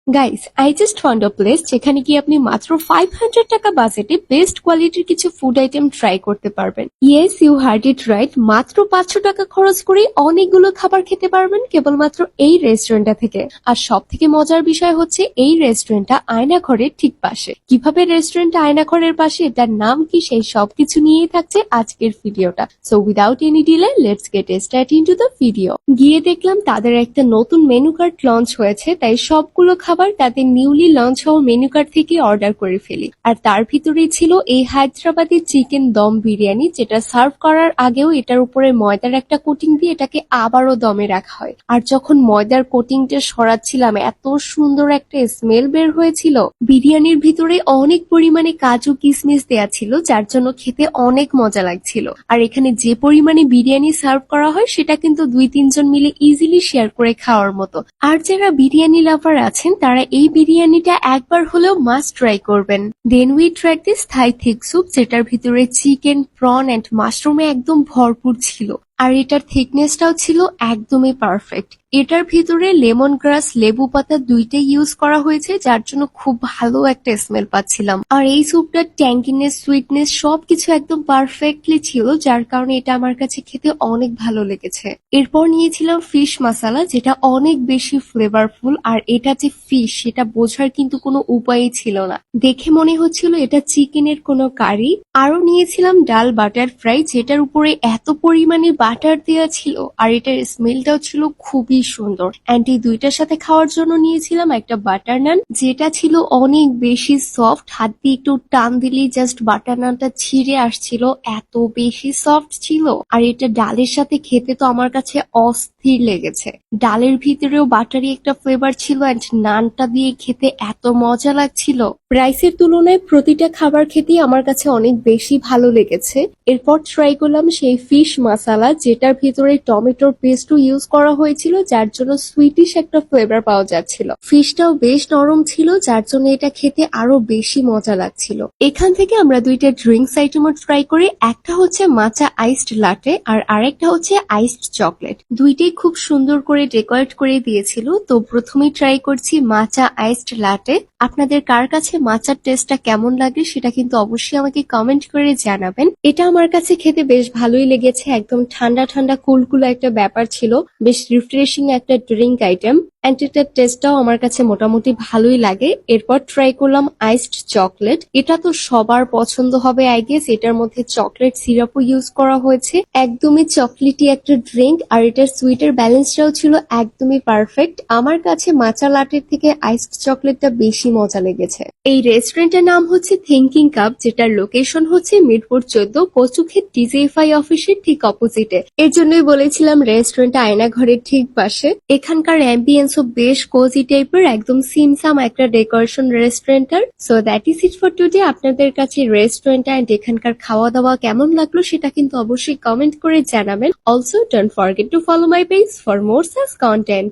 Guys, I just found a place যেখানে গিয়ে আপনি মাত্র 500 টাকা বাজেটে বেস্ট কোয়ালিটির কিছু ফুড আইটেম ট্রাই করতে পারবেন। Yes, you heard it right, মাত্র 500 টাকা খরচ করে অনেকগুলো খাবার খেতে পারবেন কেবলমাত্র এই রেস্টুরেন্টটা থেকে। আর সব থেকে মজার বিষয় হচ্ছে এই রেস্টুরেন্টটা আয়নাঘরের ঠিক পাশে। কিভাবে রেস্টুরেন্টটা আয়নাঘরের পাশে, তার নাম কি, সেই সবকিছু নিয়েই থাকছে আজকের ভিডিওটা। So without any delay let's get start into the video. গিয়ে দেখলাম তাদের একটা নতুন মেনু কার্ড লঞ্চ হয়েছে, তাই সবগুলো খাবার তাদের নিউলি লঞ্চ হওয়া মেনু কার্ড থেকে অর্ডার করে ফেলি। আর তার ভিতরেই ছিল এই হায়দ্রাবাদি চিকেন দম বিরিয়ানি, যেটা সার্ভ করার আগেও এটার উপরে ময়দার একটা কোটিং দিয়ে এটাকে আবারও দমে রাখা হয়। আর যখন ময়দার কোটিংটা সরাচ্ছিলাম এত সুন্দর একটা স্মেল বের হয়েছিল। বিরিয়ানির ভিতরে অনেক পরিমাণে কাজু কিশমিশ দেয়া ছিল, যার জন্য খেতে অনেক মজা লাগছিল। আর এখানে যে পরিমাণে বিরিয়ানি সার্ভ করা হয় সেটা কিন্তু 2-3 জন মিলে ইজিলি শেয়ার করে খাওয়ার মতো। আর যারা বিরিয়ানি লাভার আছেন তারা এই বিরিয়ানিটা একবার হলেও মাস্ট ট্রাই করবেন। Then we tried this Thai thick soup, যেটার ভিতরে চিকেন, প্রন এন্ড মাশরুমে একদম ভরপুর ছিল। আর এটার থিকনেসটাও ছিল একদমই পারফেক্ট। এটার ভিতরে লেমন গ্রাস, লেবু পাতা দুইটাই ইউজ করা হয়েছে, যার জন্য খুব ভালো একটা স্মেল পাচ্ছিলাম। আর এই স্যুপটার ট্যাঙ্কিনেস, সুইটনেস সবকিছু একদম পারফেক্টলি ছিল, যার কারণে এটা আমার কাছে খেতে অনেক ভালো লেগেছে। এরপর নিয়েছিলাম ফিশ মশালা, যেটা অনেক বেশি ফ্লেভারফুল। আর এটা যে ফিশ সেটা বোঝার কিন্তু কোনো উপায়ই ছিল না, দেখে মনে হচ্ছিল এটা চিকেনের কোনো কারি। আরো নিয়েছিলাম ডাল বাটার ফ্রাই, যেটার উপরে এত পরিমাণে বাটার দেওয়া ছিল আর এটার স্মেলটাও ছিল খুবই সুন্দর। অ্যান্ড এই দুইটার সাথে খাওয়ার জন্য নিয়েছিলাম একটা বাটার নান, যেটা ছিল অনেক বেশি সফট। হাত দিয়ে একটু টান দিলেই জাস্ট বাটার নানটা ছিঁড়ে আসছিল, এত বেশি সফট ছিল। আর এটা ডালের সাথে খেতে তো আমার কাছে অস্থির লেগেছে। ডালের ভিতরেও বাটারি একটা ফ্লেভার ছিল অ্যান্ড নানটা দিয়ে খেতে এত মজা লাগছিল। প্রাইসের তুলনায় প্রতিটা খাবার খেতেই আমার কাছে অনেক বেশি ভালো লেগেছে। এরপর ট্রাই করলাম সেই ফিশ মশালা, যেটার ভিতরে টমেটোর পেস্টও ইউজ করা হয়েছিল, যার জন্য সুইটিশ একটা ফ্লেভার পাওয়া যাচ্ছিল। ফিশটাও বেশ নরম ছিল, যার জন্য এটা খেতে আরো বেশি মজা লাগছিল। এখান থেকে আমরা দুইটা ড্রিঙ্কস আইটেমও ট্রাই করি। একটা হচ্ছে মাচা আইসড লাটে আর আরেকটা হচ্ছে আইসড চকলেট। দুইটাই খুব সুন্দর করে ডেকোরেট করে দিয়েছিল। তো প্রথমেই ট্রাই করছি মাচা আইসড লাটে। আপনাদের কার কাছে মাচার টেস্টটা কেমন লাগে সেটা কিন্তু অবশ্যই আমাকে কমেন্ট করে জানাবেন। এটা আমার কাছে খেতে বেশ ভালোই লেগেছে, একদম ঠান্ডা ঠান্ডা কুলকুলা একটা ব্যাপার ছিল, বেশ রিফ্রেশিং একটা ড্রিঙ্ক আইটেম। অ্যান্ড এটার টেস্টটাও আমার কাছে মোটামুটি ভালোই লাগে। এরপর ট্রাই করলাম আইসড চকলেট। এটা তো সবার পছন্দ হবে আই গেস, এটার মধ্যে চকলেট সিরাপও ইউজ করা হয়েছে। একদমই চকলেটি একটা ড্রিঙ্ক, আর এটার সুইটের ব্যালেন্সটাও ছিল একদমই পারফেক্ট। আমার কাছে মাচা লাটের থেকে আইসড চকলেটটা বেশি মজা লেগেছে। এই রেস্টুরেন্টের নাম হচ্ছে থিঙ্কিং কাপ, যেটার লোকেশন হচ্ছে মিরপুর 14, কচুক্ষেত ডিজিএফআই অফিসের ঠিক অপোজিটে। এর জন্যই বলেছিলাম রেস্টুরেন্টটা আয়নাঘরের ঠিক পাশে। এখানকার অ্যাম্বিয়েন্সও বেশ কোজি টাইপের, একদম সিমসাম একটা ডেকোরেশন রেস্টুরেন্টার। So that is it for today. আপনাদের কাছে রেস্টুরেন্টটা এন্ড এখানকার খাওয়া দাওয়া কেমন লাগলো সেটা কিন্তু অবশ্যই কমেন্ট করে জানাবেন। Also don't forget to follow my page for more such content.